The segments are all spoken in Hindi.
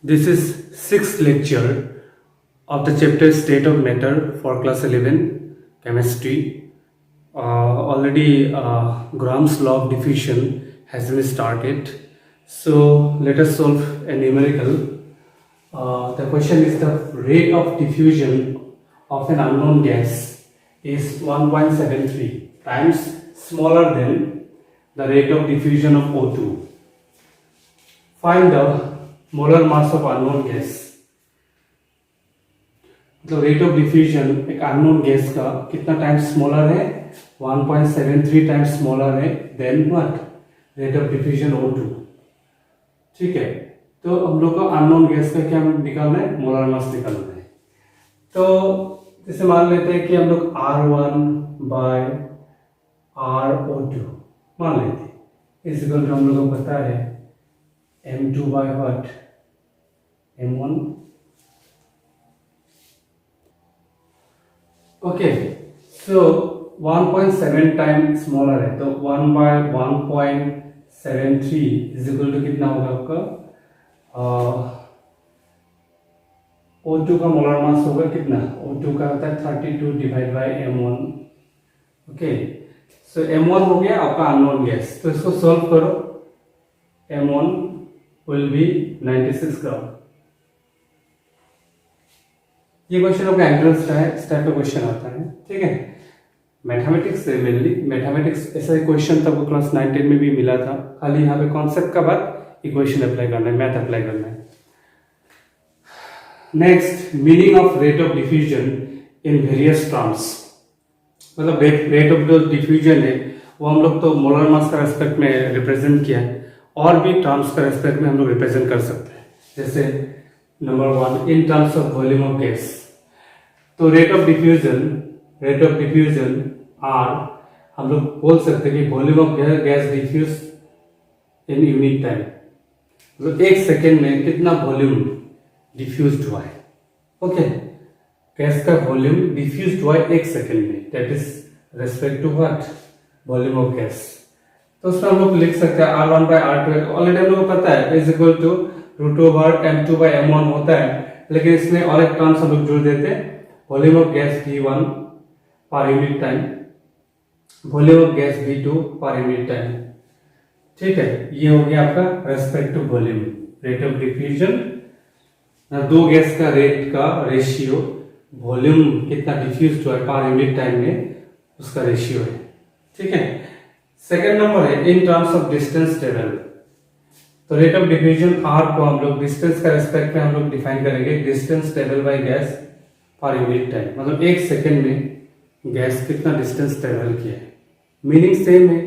This is sixth lecture of the chapter State of Matter for class 11 chemistry. Already Graham's law of diffusion has been started. So let us solve a numerical. The question is the rate of diffusion of an unknown gas is 1.73 times smaller than the rate of diffusion of O2. Find the molar mass of unknown gas. मतलब रेट ऑफ डिफ्यूजन एक अननोन गैस का कितना टाइम्स स्मॉलर है, 1.73 टाइम्स स्मॉलर है then what, rate of diffusion O2। ठीक है, तो हम लोग को अननोन गैस का क्या निकालना है, मोलर मास निकालना है। तो जैसे मान लेते हैं कि हम लोग R1 बाय RO2 मान लेते हैं, इस इक्वल टू हम लोग को पता है M2 by what, M1। Okay, so 1.7 time smaller है तो 1 बाय 1.73 इज इक्वल टू कितना होगा आपका, O2 का मोलर मास होगा कितना, O2 का होता है 32 divide by M1। Okay, so M1 हो गया आपका अननोन गैस। तो इसको सॉल्व करो, M1 विल बी 96 ग्राम। ये क्वेश्चन आपका एंट्रेंस का है, इस टाइप का क्वेश्चन आता है। ठीक है, मैथमेटिक्स से मेनली, मैथमेटिक्स ऐसा क्वेश्चन तब क्लास 9-10 में भी मिला था। खाली यहाँ पे कॉन्सेप्ट का बाद इक्वेशन अप्लाई करना है, मैथ अप्लाई करना है। Next, meaning of rate of diffusion in various terms. मतलब रेट ऑफ जो डिफ्यूजन है वो हम लोग तो मोलर मास का रेस्पेक्ट में रिप्रेजेंट किया है, और भी टर्म्स का रेस्पेक्ट में हम लोग रिप्रेजेंट कर सकते हैं। जैसे number 1 in terms of volume of gas. तो रेट ऑफ डिफ्यूजन आर हम लोग बोल सकते हैं कि volume of gas diffuse in unit time. मतलब एक सेकेंड में कितना वॉल्यूम डिफ्यूज हुआ है। ओके, गैस का वॉल्यूम डिफ्यूज हुआ है एक सेकेंड में, that is respect to what, volume of gas. तो उसमें हम लोग लिख सकते हैं R1 बाय R2। ऑलरेडी हम लोग को पता है is equal to root over M2 by M1 होता है, लेकिन इसमें और एक टर्म्स हम लोग जोड़ देते हैं, वॉल्यूम ऑफ गैस V1 पर unit time, volume of gas V2 पर यूनिट टाइम। ठीक है, ये हो गया आपका respect to volume, rate of diffusion. दो गैस का रेट का रेशियो, वॉल्यूम कितना डिफ्यूज हुआ है पर यूनिट टाइम में, उसका रेशियो है। ठीक है, सेकेंड नंबर है इन टर्म्स ऑफ डिस्टेंस ट्रेवल। तो रेट ऑफ डिफ्यूजन R को हम लोग डिस्टेंस का रेस्पेक्ट में हम लोग डिफाइन करेंगे, डिस्टेंस ट्रेवल बाय गैस पर यूनिट टाइम। मतलब एक सेकेंड में गैस कितना डिस्टेंस ट्रेवल किया है। मीनिंग सेम है,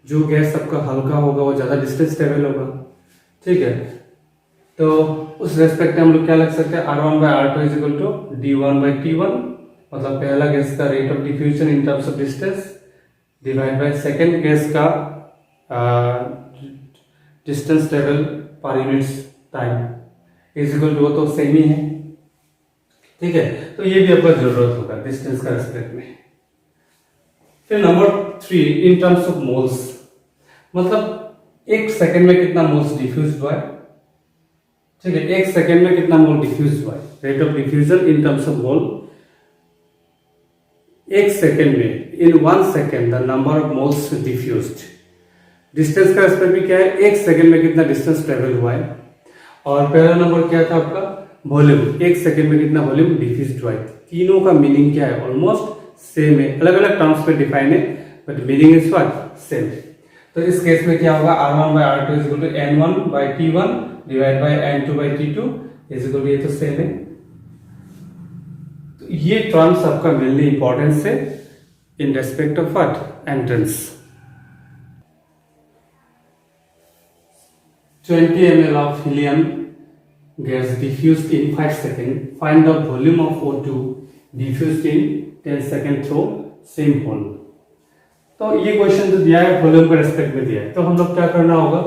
जो गैस आपका हल्का होगा वो ज्यादा डिस्टेंस ट्रेवल होगा। ठीक है, तो उस रेस्पेक्ट में हम लोग क्या लग सकते हैं, R1 by R2 is equal to D1 by T1। मतलब पहला गैस का rate of diffusion in terms of distance divide by second गैस का distance travel per unit time is equal to, वो तो सेम ही है। ठीक है, तो ये भी आपका जरूरत होगा डिस्टेंस का रेस्पेक्ट में। फिर number 3 in terms of moles. मतलब एक सेकेंड में कितना मोल्स डिफ्यूज हुआ है। ठीक है, एक सेकेंड में कितना मोल डिफ्यूज हुआ है, rate of diffusion in terms of mole. एक सेकेंड में, इन 1 second the number of moles diffused. Distance का रेस्पेक्ट भी क्या है, एक सेकेंड में कितना डिस्टेंस ट्रेवल हुआ है। और पहला नंबर क्या था आपका, वॉल्यूम, एक सेकेंड में कितना वॉल्यूम डिफ्यूज हुआ है। तीनों का मीनिंग क्या है, ऑलमोस्ट सेम है, अलग अलग टर्म्स पे डिफाइन है, but meaning is what, same. तो इस केस में क्या होगा, R1 by R2 is equal to N1 by T1 divide by N2 by T2 is equal to, ये तो सेम है। तो ये टर्म्स आपका मेनली इंपॉर्टेंस है in respect of what, entrance. 20 ml of helium gas diffused in 5 seconds. Find the volume of O2 diffused in 10 seconds through same hole. तो ये क्वेश्चन जो दिया है वॉल्यूम के रेस्पेक्ट में दिया है, तो हम लोग क्या करना होगा,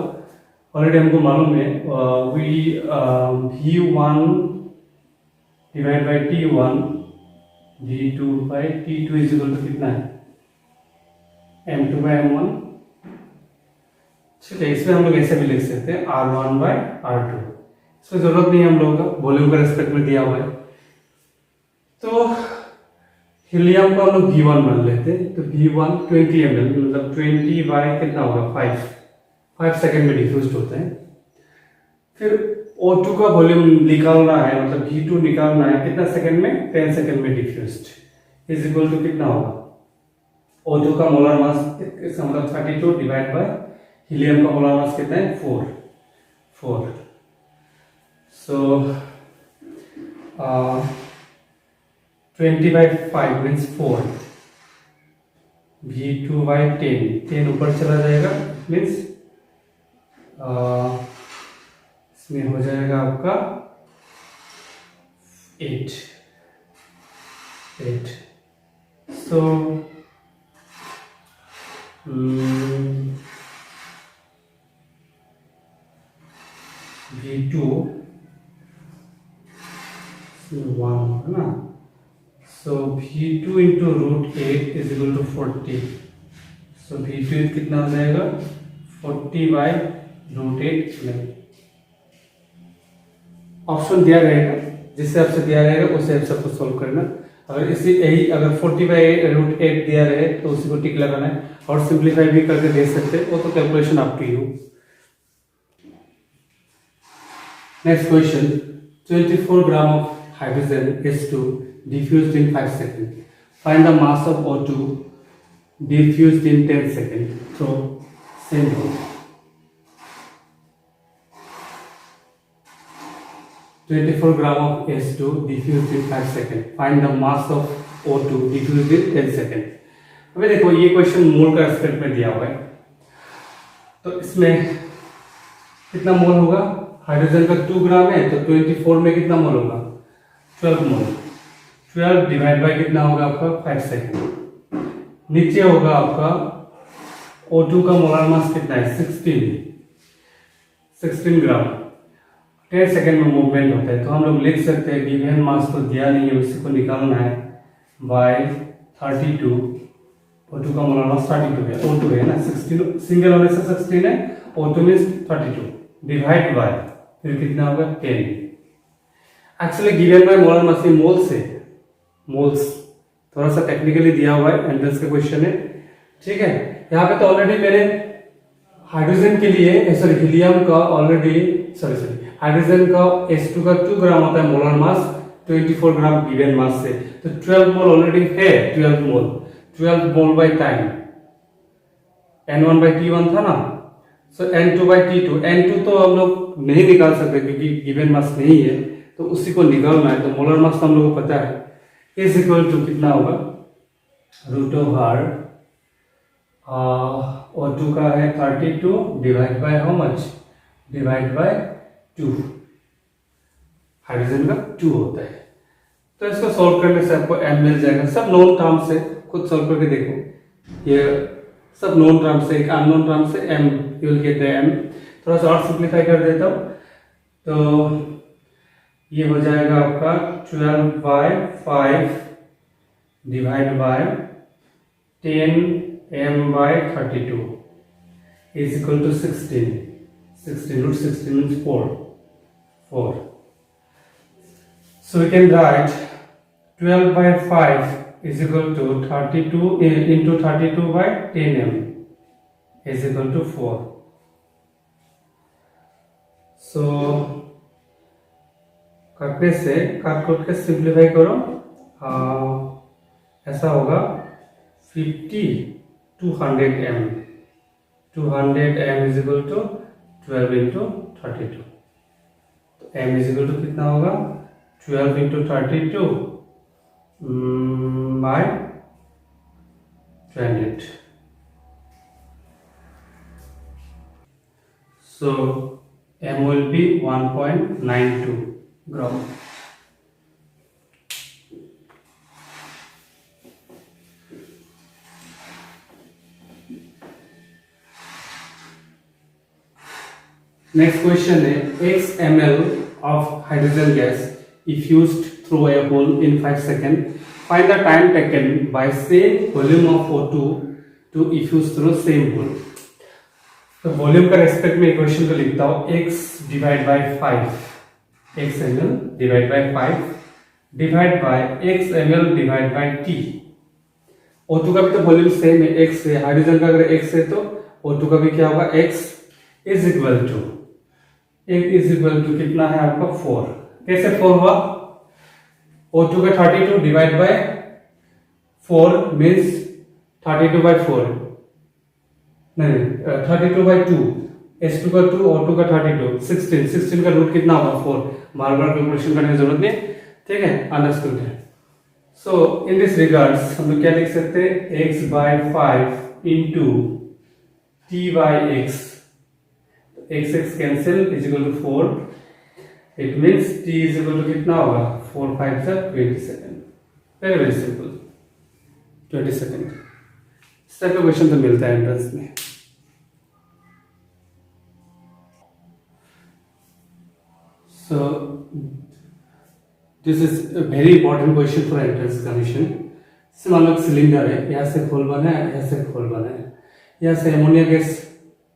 ऑलरेडी हमको मालूम है, V1 divide by T1 V2 by T2 is equal to कितना है, M2 बाय M1। ठीक है, इसमें हम लोग ऐसे भी लिख सकते हैं R1 बाय R2। इसकी जरूरत नहीं है हम लोगों का, वॉल्यूम का रेस्पेक्ट में दिया हुआ है। तो हीलियम को हम लोग V1 मान लेते हैं, तो V1 20 ml, मतलब 20 बाय कितना होगा 5 सेकेंड में डिफ्यूज होता है। फिर O2 का वॉल्यूम निकालना है, मतलब V2 निकालना है, कितना सेकेंड में 10 सेकेंड में डिफ्यूज्ड इज इक्वल टू कितना होगा, O2 का मोलर मास इसका मतलब 32 डिवाइड बाय हीलियम का मोलर मास कितना है 4। सो 20 by 5 means 4, V2 by 10 ऊपर चला जाएगा, मीन्स इसमें हो जाएगा आपका 8। सो V2 1 है ना, so V2 into root 8 is equal to 40. So V2 कितना हो जाएगा 40 by root 8। ऑप्शन दिया रहेगा, जिससे आपसे दिया रहेगा उसे आप सबको सोल्व करना। अगर इसी यही अगर 40 by root 8 दिया रहे तो उसी को टिक लगाना है, और सिंप्लीफाई भी करके दे सकते हैं, वो तो calculation up to you. Next question, 24 gram of hydrogen H2 diffused in 5 seconds. Find the mass of O2 diffused in 10 seconds. So, same rule. 24 gram of H2 diffused in 5 seconds. Find the mass of O2 diffused in 10 seconds. अभी देखो ये क्वेश्चन मोल का एस्पेक्ट में दिया हुआ है, तो इसमें कितना मोल होगा, हाइड्रोजन का 2 ग्राम है, तो 24 में कितना मोल होगा 12 मोल। 12 डिवाइड बाय कितना होगा आपका 5 सेकेंड। नीचे होगा आपका O2 का मोलर मास कितना है 16 ग्राम। 10 सेकेंड में मूवमेंट होता है, तो हम लोग लिख सकते हैं गिवन मास तो दिया नहीं है, उसी को निकालना है बाय 32। O2 का मोलर मास 32 है, O2 है ना, 16 सिंगल होने से 16 है, O2 मीन्स 32 डिवाइड बाय फिर कितना होगा 10। Actually given by molar mass moles है, मोल्स थोड़ा सा टेक्निकली दिया हुआ है, एंट्रेंस का क्वेश्चन है, ठीक है। यहाँ पे तो ऑलरेडी मैंने हाइड्रोजन के लिए सॉरी हीलियम का ऑलरेडी हाइड्रोजन का H2 का 2 ग्राम होता है मोलर मास 24 ग्राम गिवन मास से, तो 12 मोल ऑलरेडी है। 12 मोल by time N1 by T1 था ना, सो N2 by T2। N2 तो हम लोग नहीं निकाल सकते क्योंकि गिवन मास नहीं है, तो उसी को निकालना है। तो मोलर मास हम लोग को पता है इज इक्वल टू कितना होगा रूट ओवर O2 का है 32 divide by how much, divide by 2। Hydrogen का 2 होता है, तो इसको सॉल्व करने से आपको m मिल जाएगा। सब नोन टर्म से खुद सॉल्व करके देखो, ये सब नोन टर्म से, एक अननोन टर्म से m you will get the m। थोड़ा सा और सिंप्लीफाई कर देता हूँ, तो ये हो जाएगा आपका 12 by 5 divide by 10m by 32 is equal to 16 root 16 means 4। So we can write 12 by 5 is equal to 32 into 32 by 10m is equal to 4। So काटने से काट के सिंप्लीफाई करो, ऐसा होगा 50 200m। 200m is equal to 12 into 32, तो m is equal to कितना होगा 12 into 32 by 200। So m will be 1.92 gram। Next question है x ml of hydrogen gas effused through a hole in 5 seconds. Find the time taken by same volume of O2 to effuse through same hole. तो वॉल्यूम का रेस्पेक्ट में इक्वेशन को लिखता हूँ x divide by 5 x ml divide by 5 divide by x ml divide by t। O2 का भी तो वॉल्यूम सेम है, x है, हाइड्रोजन का अगर x है तो O2 का भी क्या होगा, x इज इक्वल टू कितना है आपका 4। कैसे 4 हुआ, O2 का 32 डिवाइड बाय 4 मीन्स 32 बाय 4 नहीं 32 बाय 2, H2 का 2, O2 का 32, 16 का रूट कितना होगा 4। बार बार कैलकुलेशन करने की जरूरत नहीं, ठीक है, अंडरस्टूड है। सो इन दिस रिगार्ड्स हम लोग क्या लिख सकते हैं, x by 5 into t by x, x cancel is equal to 4, it means t is equal to कितना होगा 4 5 से 20 second. Very very simple, 20 second. इस टाइप का क्वेश्चन तो मिलता है एंट्रेंस में। So this is a very important question for entrance examination। इससे मान लो सिलेंडर है, यहाँ से खोल बना है, यहाँ से खोल बना है, यहाँ से अमोनिया गैस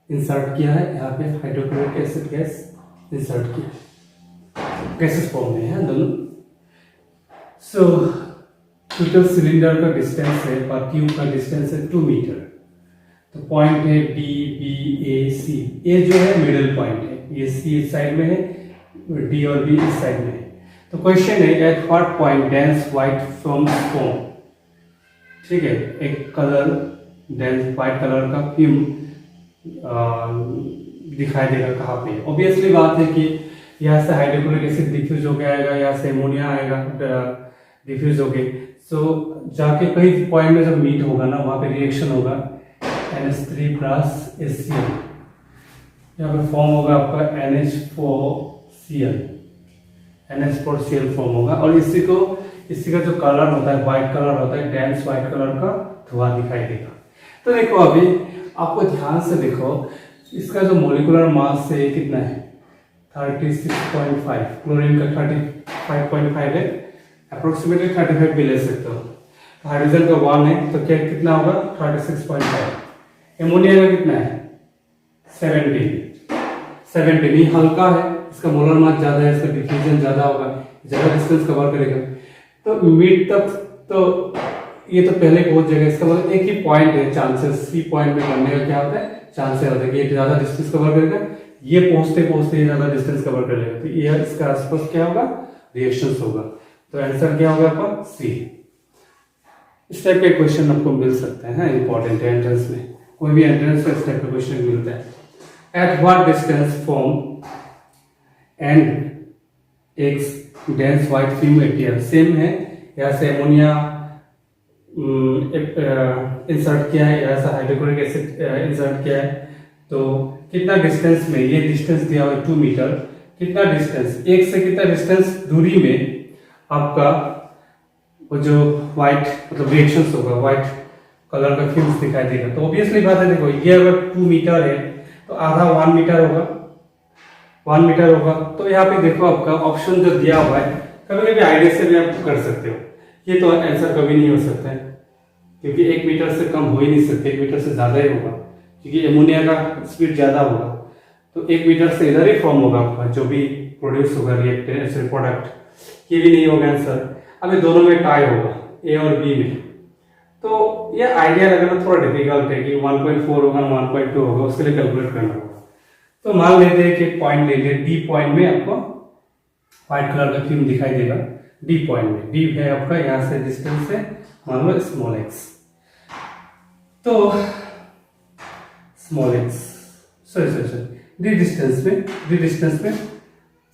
इंसर्ट किया है, यहाँ पे हाइड्रोक्लोरिक एसिड गैस इंसर्ट किया है, गैसेस फॉर्म में है दोनों। सो टोटल सिलेंडर का डिस्टेंस है, पर ट्यूब का डिस्टेंस है 2 मीटर। तो पॉइंट है D B A C, A जो है मिडिल पॉइंट है, ये C इस साइड में है, D और B इस साइड में है। तो क्वेश्चन है at what point dense white film form, ठीक है, एक कलर डेंस व्हाइट कलर का फिल्म दिखाई देगा कहाँ पे। ऑब्वियसली बात है कि यहाँ से हाइड्रोक्लोरिक एसिड डिफ्यूज होके आएगा, यहाँ से अमोनिया आएगा डिफ्यूज होके। सो जाके कई पॉइंट में जब मीट होगा ना, वहाँ पे रिएक्शन होगा NH3 प्लस HCl, यहाँ पे फॉर्म होगा आपका NH4Cl, NH4Cl फॉर्म होगा। और इसी का जो कलर होता है व्हाइट कलर होता है, डेंस व्हाइट कलर का धुआं दिखाई देगा। तो देखो अभी आपको ध्यान से देखो, इसका जो मोलिकुलर मास है कितना है 36.5, क्लोरीन का 35.5 है, अप्रोक्सीमेटली 35 भी ले सकते हो। हाइड्रोजन का 1 है तो क्या कितना होगा 36.5। एमोनिया का कितना है 17, ये हल्का है, इसका मोलर मास ज्यादा है, इसका डिफ्यूजन ज्यादा होगा, ज्यादा डिस्टेंस कवर करेगा। तो मिड तक तो ये तो पहले पहुंच जाएगा, इसका मतलब एक ही पॉइंट है, चांसेस सी पॉइंट में करने का क्या होता है, चांसेस होता है कि ये ज्यादा डिस्टेंस कवर करेगा, ये पहुंचते पहुंचते ज्यादा डिस्टेंस कवर कर लेगा, तो ये इसका आसपास क्या होगा रिएक्शंस होगा। तो आंसर क्या होगा आपका सी। इस टाइप के क्वेश्चन आपको मिल सकते हैं, इंपॉर्टेंट है एंट्रेंस में, कोई भी एंट्रेंस में इस टाइप का क्वेश्चन मिलता है। At what distance from and x dense white film appear, same है, यहाँ से अमोनिया इंसर्ट किया है, यहाँ से हाइड्रोक्लोरिक एसिड इंसर्ट किया है, तो कितना डिस्टेंस में, ये डिस्टेंस दिया हुआ है 2 मीटर, कितना डिस्टेंस, एक से कितना डिस्टेंस दूरी में आपका वो जो व्हाइट मतलब रिएक्शंस होगा, व्हाइट कलर का फिल्म्स दिखाई देगा। तो ऑब्वियसली बात है, देखो ये अगर 2 मीटर है तो आधा 1 मीटर होगा, 1 मीटर होगा। तो यहाँ पे देखो आपका ऑप्शन जो दिया हुआ है, कभी कभी आइडिया से भी आप कर सकते हो, ये तो आंसर कभी नहीं हो सकता है क्योंकि 1 मीटर से कम हो ही नहीं सकते, 1 मीटर से ज्यादा ही होगा क्योंकि एमोनिया का स्पीड ज्यादा होगा। तो 1 मीटर से इधर ही फॉर्म होगा आपका जो भी प्रोड्यूस होगा रिएक्टेंट प्रोडक्ट, ये भी नहीं होगा आंसर। अभी दोनों में टाई होगा ए और बी में, तो ये आइडिया लगाना थोड़ा डिफिकल्ट है कि 1.4 होगा 1.2 होगा, उसके लिए कैलकुलेट करना होगा। तो मान लेते हैं कि पॉइंट ले लिया, डी पॉइंट में आपको व्हाइट कलर का फिल्म दिखाई देगा, डी पॉइंट में, डी है आपका यहाँ से डिस्टेंस है मान लो स्मॉल एक्स, तो small x sorry D distance में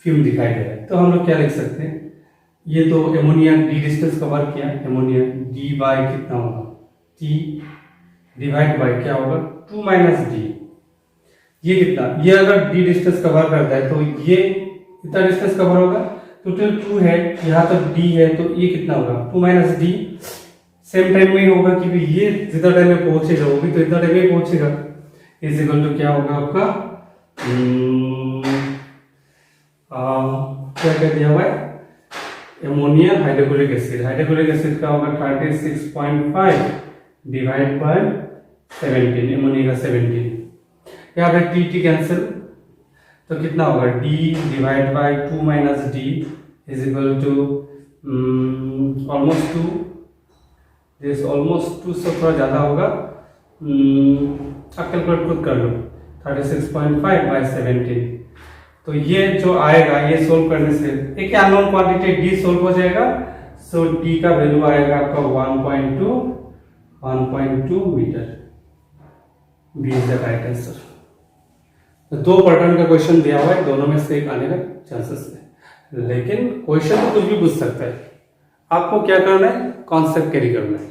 फिल्म दिखाई दे रहा है। तो हम लोग क्या लिख सकते हैं, ये तो एमोनिया डी डिस्टेंस कवर किया, एमोनिया डी बाय कितना होगा टी डिवाइड बाय क्या होगा 2 माइनस डी, ये कितना, ये अगर डी डिस्टेंस कवर करता है तो ये कितना डिस्टेंस कवर होगा, टोटल 2 है, यहाँ तक डी है, तो ये कितना होगा 2 माइनस डी, सेम टाइम में ही होगा क्योंकि ये जितना टाइम में पहुंचेगा वो भी तो इतना टाइम में पहुंचेगा, इज इक्वल टू क्या होगा आपका क्या दिया हुआ है एमोनिया हाइड्रोक्लोरिक एसिड का होगा 36.5 डिवाइड बाय 17, एमोनिया का 17, यहाँ पे टी कैंसिल, तो कितना होगा d divide by 2 minus D is equal to almost 2, this almost 2 से थोड़ा ज़्यादा होगा, आप कैलकुलेट खुद कर लो, 36.5 बाई 17। तो ये जो आएगा ये सोल्व करने से एक अननोन क्वांटिटी d सोल्व हो जाएगा, सो d का वैल्यू आएगा आपका 1.2 metre. B is the right answer. तो 2 पैटर्न का क्वेश्चन दिया हुआ है, दोनों में से एक आने का चांसेस है, लेकिन क्वेश्चन तो कुछ भी पूछ सकता है, आपको क्या करना है, कॉन्सेप्ट कैरी करना है।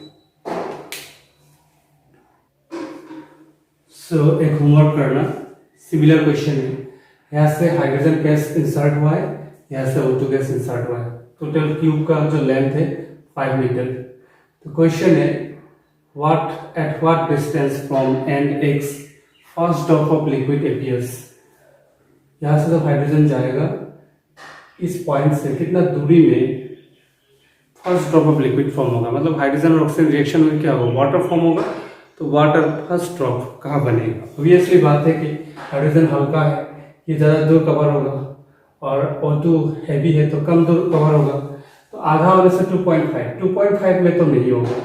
सो एक होमवर्क करना, सिमिलर क्वेश्चन है, यहाँ से हाइड्रोजन गैस इंसर्ट हुआ है, यहाँ से O2 गैस इंसर्ट हुआ है, टोटल क्यूब का जो लेंथ है 5 मीटर। तो क्वेश्चन है at what distance from end X first drop of liquid appears। यहाँ से जब हाइड्रोजन जाएगा इस पॉइंट से कितना दूरी में first drop of liquid form होगा, मतलब हाइड्रोजन और ऑक्सीजन रिएक्शन में क्या होगा, वाटर फॉर्म होगा। तो वाटर फर्स्ट ड्रॉप कहाँ बनेगा, ऑब्वियसली बात है कि हाइड्रोजन हल्का है, ये ज़्यादा दूर कवर होगा, और O2 हैवी है तो कम दूर कवर होगा। तो आधा होने से 2.5 में तो नहीं होगा,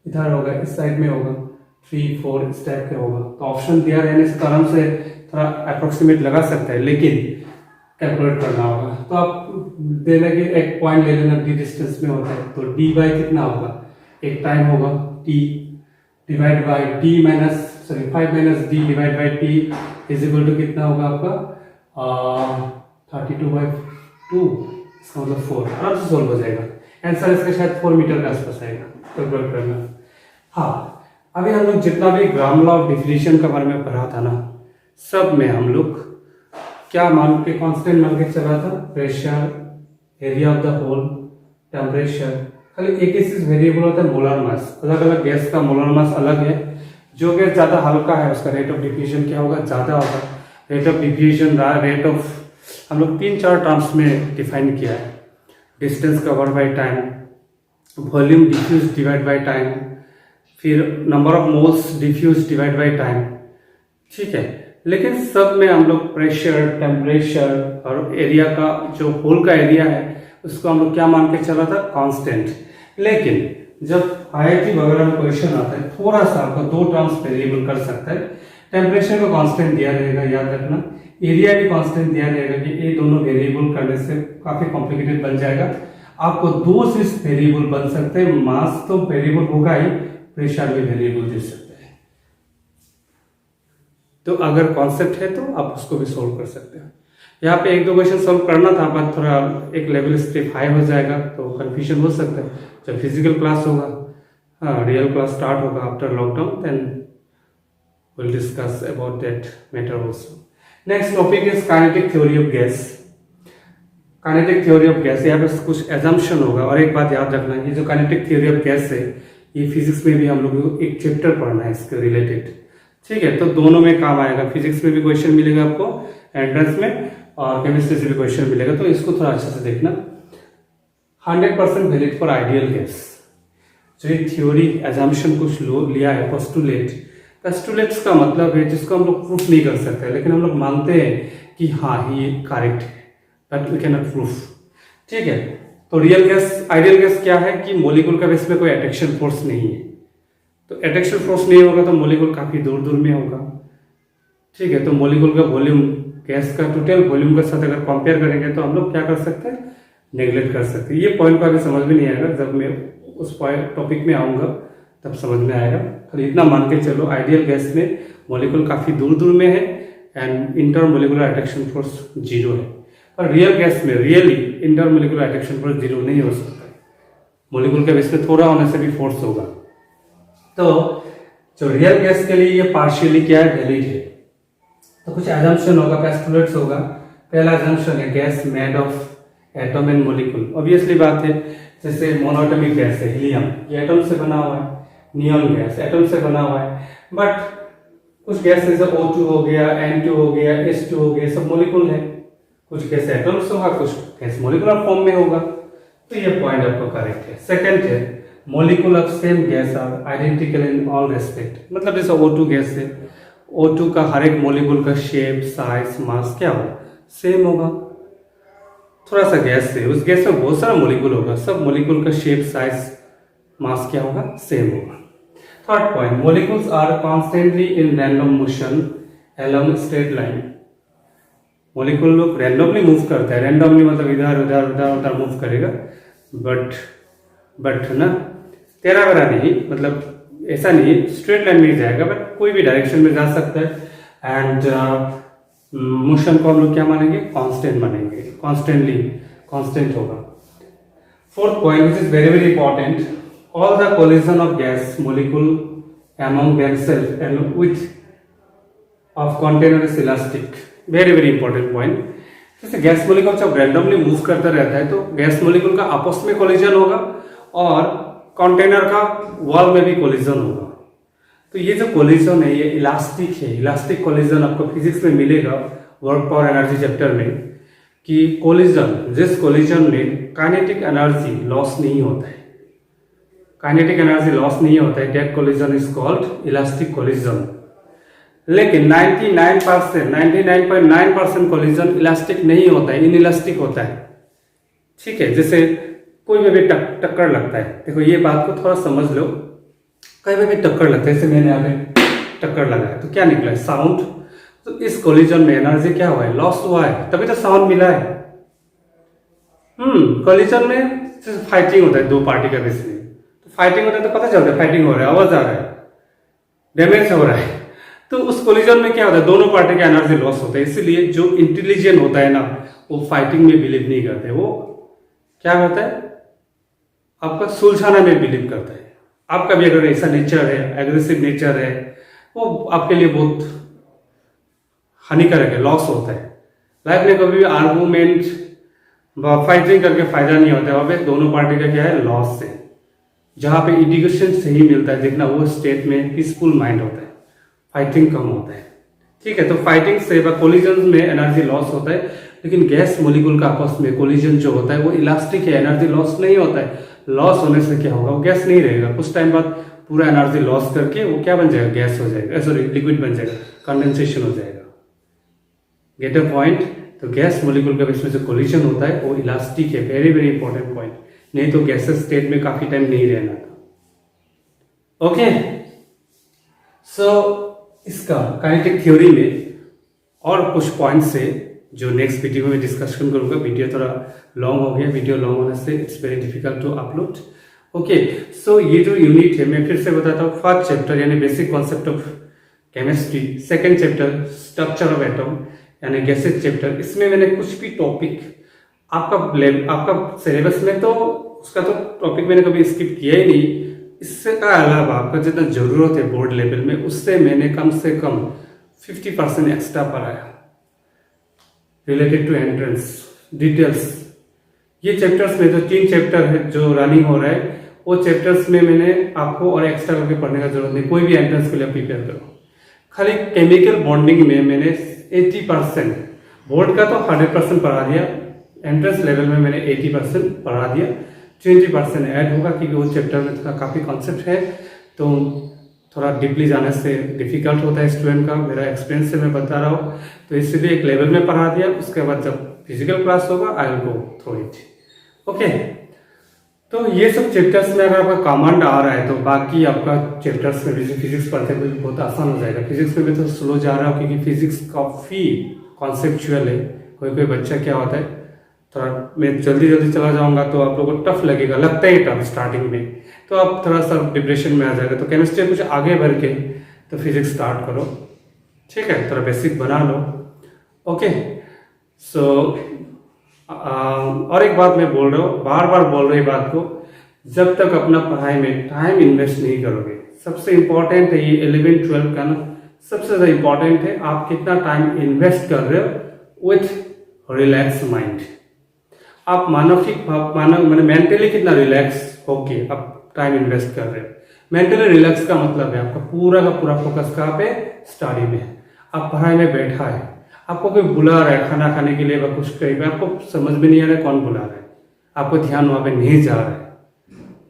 इधर होगा, इस साइड में होगा, 3, 4 इस टाइप के होगा। तो ऑप्शन दिया रहने से तो आराम से थोड़ा अप्रोक्सीमेट लगा सकता है, लेकिन कैलकुलेट करना होगा। तो आप देना कि एक पॉइंट ले लेना, डी डिस्टेंस में होता है, तो डी बाई कितना होगा, एक टाइम होगा T divide by D minus 5 minus D divide by T is equal to कितना होगा आपका 32/2, इसका मतलब 4। आराम से सोल्व हो जाएगा, आंसर इसका शायद 4 मीटर के आसपास आएगा, कैलकुलेट करना। हाँ, अभी हम लोग जितना भी ग्राम लॉ ऑफ डिफिनेशन के बारे में पढ़ा था ना, सब में हम लोग क्या मान के, कांस्टेंट मान के चला था, pressure, area of the hole, temperature. खाली एक ही चीज वेरिएबल होता है, मोलर मास। अलग अलग गैस का मोलर मास अलग है, जो गैस ज्यादा हल्का है उसका रेट ऑफ डिफ्यूजन क्या होगा, ज्यादा होगा। Rate of diffusion, rate of, हम लोग 3-4 टर्म्स में डिफाइन किया है, distance cover by time, volume diffuse divide by time, फिर number of moles diffuse divide by time, ठीक है। लेकिन सब में हम लोग प्रेशर, टेम्परेचर और एरिया का जो होल का एरिया है उसको हम लोग क्या मान के चला था, कांस्टेंट। लेकिन जब IIT वगैरह में क्वेश्चन आता है, थोड़ा सा आपको 2 टर्म्स वेरिएबल कर सकता है। टेम्परेचर का कांस्टेंट दिया रहेगा, याद रखना, एरिया भी कांस्टेंट दिया रहेगा, कि ये दोनों वेरिएबल करने से काफी कॉम्प्लिकेटेड बन जाएगा। आपको 2 सिर्फ वेरिएबल बन सकते हैं, मास तो वेरिएबल होगा ही, प्रेशर भी वेरिएबल दे सकते हैं। तो अगर कॉन्सेप्ट है तो आप उसको भी सोल्व कर सकते हैं। यहाँ पे 1-2 क्वेश्चन सोल्व करना था, बट थोड़ा एक लेवल स्टेप हाई हो जाएगा तो कंफ्यूजन हो सकता है। जब फिजिकल क्लास होगा, हाँ, रियल क्लास स्टार्ट होगा after lockdown, then will discuss about that matter also. Next topic is kinetic theory of gas. Kinetic theory of gas, यहाँ पे कुछ एजम्पशन होगा। और एक बात याद रखना, ये जो काइनेटिक थ्योरी ऑफ गैस है, ये फिजिक्स में भी हम लोग को एक चैप्टर पढ़ना है इसके रिलेटेड, ठीक है। तो दोनों में काम आएगा, फिजिक्स में भी क्वेश्चन मिलेगा आपको एंट्रेंस में, और केमिस्ट्री से भी क्वेश्चन मिलेगा, तो इसको थोड़ा अच्छे से देखना। 100% वैलिड फॉर आइडियल गैस। जो ये थ्योरी एजम्पशन कुछ लिया है, पोस्टुलेट्स का मतलब है जिसको हम लोग प्रूफ नहीं कर सकते, लेकिन हम लोग मानते हैं कि हाँ ये करेक्ट है, but we can not proof, ठीक है। तो रियल गैस, आइडियल गैस क्या है कि मॉलिक्यूल का बेस में कोई अट्रैक्शन फोर्स नहीं है। तो अट्रैक्शन फोर्स नहीं होगा तो मॉलिक्यूल काफी दूर दूर में होगा, ठीक है। तो मॉलिक्यूल का वॉल्यूम गैस का टोटल वॉल्यूम के साथ अगर कंपेयर करेंगे तो हम लोग क्या कर सकते हैं, नेग्लेक्ट कर सकते हैं। ये पॉइंट को अभी समझ में नहीं आएगा, जब मैं उस टॉपिक में आऊंगा तब समझ में आएगा। खाली इतना मान के चलो, आइडियल गैस में मॉलिक्यूल काफी दूर दूर में है एंड इंटरमोलिकुलर अट्रैक्शन फोर्स 0 है। पर रियल गैस में रियली इंटरमोलिकुलर अट्रैक्शन फोर्स 0 नहीं हो सकता है, मॉलिक्यूल के बेस में थोड़ा होने से भी फोर्स होगा। तो जो रियल गैस के लिए ये पार्शियली क्या है, वैलिड है। तो कुछ एजम्पशन होगा, पोस्टुलेट्स होगा। पहला एजम्पशन है gas made of atom and molecule. Obviously बात है, जैसे मोनोएटॉमिक गैस है हीलियम, ये एटम से बना हुआ है। नियॉन गैस एटम से बना हुआ है, बट कुछ गैस जैसे O2 हो गया, N2 हो गया, H2 हो गया, सब मॉलिक्यूल है। कुछ गैस एटम से होगा, कुछ गैस मॉलिक्यूलर फॉर्म में होगा। तो ये पॉइंट आपको करेक्ट है। सेकंड है molecule of same gas are identical in all respect. मतलब जैसे O2 गैस है, O2 का हर एक मॉलिक्यूल का शेप, साइज, मास क्या होगा, सेम होगा। थोड़ा सा गैस से, उस गैस में बहुत सारा मोलिकुल होगा, सब मोलिकुल का शेप, साइज, मास क्या होगा, सेम होगा। Third point, molecules are constantly in random motion along straight line. Molecule लोग रैंडमली मूव करता है, रैंडमली मतलब इधर उधर उधर उधर मूव करेगा, बट ना तेरा वेरा नहीं, मतलब ऐसा नहीं स्ट्रेट लाइन में ही जाएगा, बट कोई भी डायरेक्शन में जा सकता है। एंड मोशन को हम लोग क्या मानेंगे, कांस्टेंट मानेंगे, कांस्टेंट होगा। Fourth point which is very very important, all the collision of gas molecule among themselves and with of container is elastic, very very important point. जैसे गैस मोलिकुल जब रैंडमली मूव करता रहता है तो गैस मोलिकुल का आपस में कोलिजन होगा और कंटेनर का वॉल में भी कोलिजन होगा। तो ये जो कोलिजन है ये इलास्टिक है, इलास्टिक कोलिजन आपको फिजिक्स में मिलेगा वर्क पावर एनर्जी चैप्टर में, कि कोलिजन, जिस कोलिजन में काइनेटिक एनर्जी लॉस नहीं होता है, काइनेटिक एनर्जी लॉस नहीं होता है, that collision is called elastic collision. लेकिन 99.9% कोलिजन इलास्टिक नहीं होता है, इनइलास्टिक होता है। ठीक है, जैसे कोई भी टक्कर लगता है, देखो ये बात को थोड़ा समझ लो, कहीं भी टक्कर लगता है, जैसे मैंने आगे टक्कर लगाया तो क्या निकला है, साउंड। तो इस कोलिजन में एनर्जी क्या हुआ है, लॉस हुआ है, तभी तो साउंड मिला है। कोलिजन में फाइटिंग होता है दो पार्टी के बीच में, तो फाइटिंग होता है तो पता चलता है फाइटिंग हो रहा है, आवाज आ रहा है, डैमेज हो रहा है। तो उस कोलिजन में क्या होता है, दोनों पार्टी का एनर्जी लॉस होता है। इसीलिए जो इंटेलिजेंट होता है ना, वो फाइटिंग में बिलीव नहीं करते, वो क्या करता है, आपका सुलझाना में बिलीव करता है। आपका भी अगर ऐसा नेचर है, एग्रेसिव नेचर है, वो आपके लिए बहुत हानिकारक है, लॉस होता है। लाइफ में कभी भी आर्गूमेंट फाइटिंग करके फायदा नहीं होता है, वहां पे दोनों पार्टी का क्या है, लॉस है। जहां पे एजुकेशन सही मिलता है, देखना वो स्टेट में पीसफुल माइंड होता है, फाइटिंग कम होता है। ठीक है, तो फाइटिंग से कोलिजन में एनर्जी लॉस होता है, लेकिन गैस मोलिकुल का आपस में कोलिजन जो होता है वो इलास्टिक है, एनर्जी लॉस नहीं होता है। लॉस होने से क्या होगा, वो गैस नहीं रहेगा, कुछ टाइम बाद पूरा एनर्जी लॉस करके वो क्या बन जाएगा, गैस हो जाएगा, सॉरी लिक्विड बन जाएगा, कंडेंसेशन हो जाएगा। Get a point. तो गैस मोलिकुल के बीच में जो कोलिजन होता है वो इलास्टिक है, वेरी वेरी इंपॉर्टेंट पॉइंट, नहीं तो गैसेस स्टेट में काफी टाइम नहीं रहना था। ओके, सो इसका काइनेटिक थ्योरी में और कुछ पॉइंट्स है जो नेक्स्ट वीडियो में डिस्कशन करूंगा। वीडियो थोड़ा लॉन्ग हो गया, वीडियो लॉन्ग होने से it's very difficult to upload. Okay, so ये जो यूनिट है मैं फिर से बताता हूँ, फर्स्ट चैप्टर यानी basic concept of chemistry, second chapter structure of atom यानी गैसेज चैप्टर। इसमें मैंने कुछ भी टॉपिक आपका सिलेबस में तो उसका तो टॉपिक मैंने कभी स्किप किया ही नहीं। इससे का अलावा आपका जितना जरूरत है बोर्ड लेवल में, उससे मैंने कम से कम 50% एक्स्ट्रा पढ़ाया रिलेटेड टू एंट्रेंस डिटेल्स। ये चैप्टर्स में जो 3 चैप्टर है जो रनिंग हो रहा है, वो चैप्टर्स में मैंने आपको और एक्स्ट्रा करके पढ़ने का जरूरत नहीं, कोई भी एंट्रेंस के लिए प्रिपेयर करो। खाली केमिकल बॉन्डिंग में मैंने 80%, बोर्ड का तो 100% पढ़ा दिया, एंट्रेंस लेवल में मैंने 80% पढ़ा दिया, 20% ऐड होगा क्योंकि वो चैप्टर में थोड़ा काफ़ी कॉन्सेप्ट है, तो थोड़ा डीपली जाने से डिफिकल्ट होता है स्टूडेंट का, मेरा एक्सपीरियंस से मैं बता रहा हूँ। तो इसलिए एक लेवल में पढ़ा दिया, उसके बाद जब फिजिकल क्लास होगा I will go through it. Okay, तो ये सब चैप्टर्स में अगर आपका कमांड आ रहा है तो बाकी आपका चैप्टर्स में भी फिजिक्स पढ़ते हुए बहुत आसान हो जाएगा। फिजिक्स में भी तो स्लो जा रहा हूँ क्योंकि फिजिक्स काफ़ी कॉन्सेप्चुअल है। कोई बच्चा क्या होता है, थोड़ा मैं जल्दी चला जाऊंगा तो आप लोगों को टफ लगेगा, लगता ही टफ स्टार्टिंग में, तो आप थोड़ा सा डिप्रेशन में आ जाएगा। तो केमिस्ट्री कुछ आगे बढ़ के तो फिजिक्स स्टार्ट करो, ठीक है, थोड़ा बेसिक बना लो। ओके, सो और एक बात मैं बोल रहा हूँ, बार बार बोल रही बात को, जब तक अपना पढ़ाई में टाइम इन्वेस्ट नहीं करोगे, सबसे इंपॉर्टेंट है ये 11-12 का ना, सबसे ज्यादा इंपॉर्टेंट है आप कितना टाइम इन्वेस्ट कर रहे हो विथ रिलैक्स माइंड। आप मैंने मेंटली कितना रिलैक्स होके आप टाइम इन्वेस्ट कर रहे हो। मेंटली रिलैक्स का मतलब है आपका पूरा का पूरा फोकस कहाँ पे, स्टडी में। आप पढ़ाई में बैठा है, आपको कोई बुला रहा है खाना खाने के लिए या कुछ कहीं पे, आपको समझ में नहीं आ रहा है कौन बुला रहा है, आपको ध्यान वहां पे नहीं जा रहा है,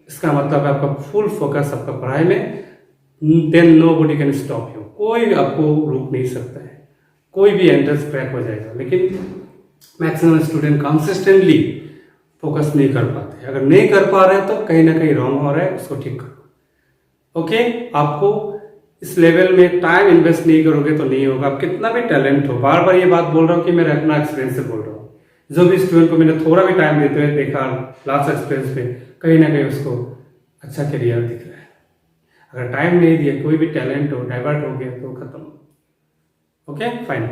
इसका मतलब है आपका फुल फोकस आपका पढ़ाई में, then nobody can stop you, कोई आपको रोक नहीं सकता है, कोई भी एंट्रेंस क्रैक हो जाएगा। लेकिन मैक्सिमम स्टूडेंट कंसिस्टेंटली फोकस नहीं कर पाते। अगर नहीं कर पा रहे तो कहीं ना कहीं रॉन्ग हो रहा है, उसको ठीक करो। ओके, आपको इस लेवल में टाइम इन्वेस्ट नहीं करोगे तो नहीं होगा। आप कितना भी टैलेंट हो, बार बार ये बात बोल रहा हूँ कि मेरा अपना एक्सपीरियंस से बोल रहा हूँ। जो भी स्टूडेंट को मैंने थोड़ा भी टाइम देते हुए देखा लास्ट एक्सपीरियंस पे, कहीं ना कहीं उसको अच्छा करियर दिख रहा है। अगर टाइम नहीं दिया, कोई भी टैलेंट हो डाइवर्ट हो गया तो खत्म। Okay fine.